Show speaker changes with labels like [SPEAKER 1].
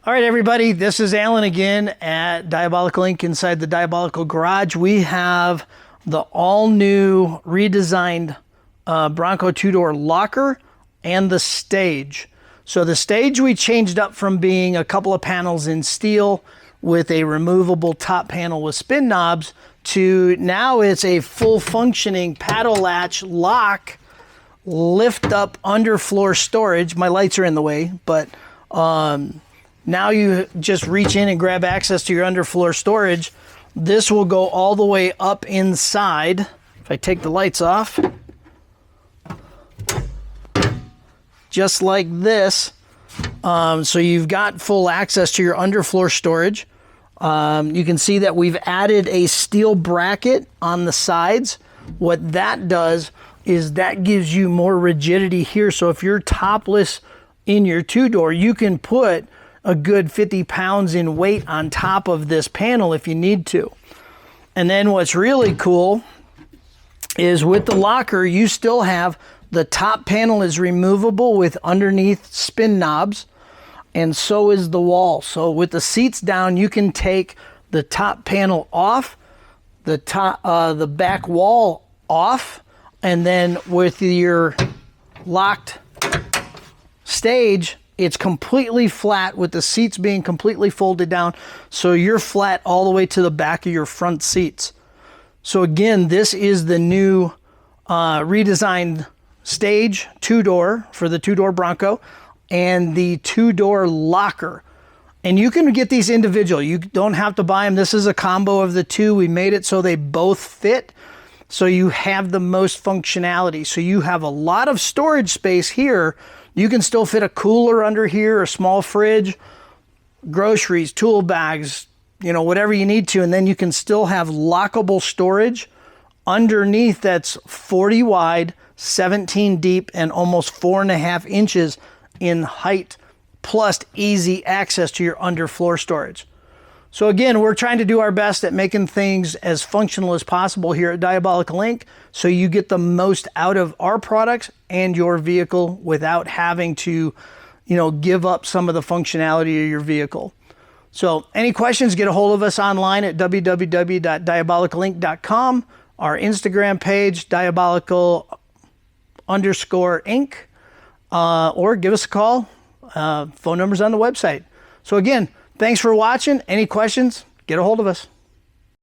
[SPEAKER 1] All right, everybody, this is Alan again at Diabolical Inc. inside the Diabolical Garage. We have the all-new redesigned Bronco two-door locker and the stage. So the stage we changed up from being a couple of panels in steel with a removable top panel with spin knobs to now it's a full functioning paddle latch lock, lift up underfloor storage. My lights are in the way, but now you just reach in and grab access to your underfloor storage. This will go all the way up inside. If I take the lights off, just like this. So you've got full access to your underfloor storage. You can see that we've added a steel bracket on the sides. What that does is that gives you more rigidity here. So if you're topless in your two-door, you can put a good 50 pounds in weight on top of this panel if you need to. And then what's really cool is with the locker, you still have the top panel is removable with underneath spin knobs, and so is the wall. So with the seats down, you can take the top panel off, the back wall off, and then with your locked stage, it's completely flat with the seats being completely folded down. So you're flat all the way to the back of your front seats. So again, this is the new redesigned stage two-door for the two-door Bronco and the two-door locker. And you can get these individual. You don't have to buy them. This is a combo of the two. We made it so they both fit. So you have the most functionality. So you have a lot of storage space here. You can still fit a cooler under here, a small fridge, groceries, tool bags, you know, whatever you need to. And then you can still have lockable storage underneath that's 40 wide, 17 deep, and almost 4.5 inches in height, plus easy access to your underfloor storage. So again, we're trying to do our best at making things as functional as possible here at Diabolical Inc. so you get the most out of our products and your vehicle without having to, you know, give up some of the functionality of your vehicle. So any questions, get a hold of us online at www.diabolicalinc.com, our Instagram page, diabolical_Inc, or give us a call. Phone number's on the website. So again, thanks for watching. Any questions, get a hold of us.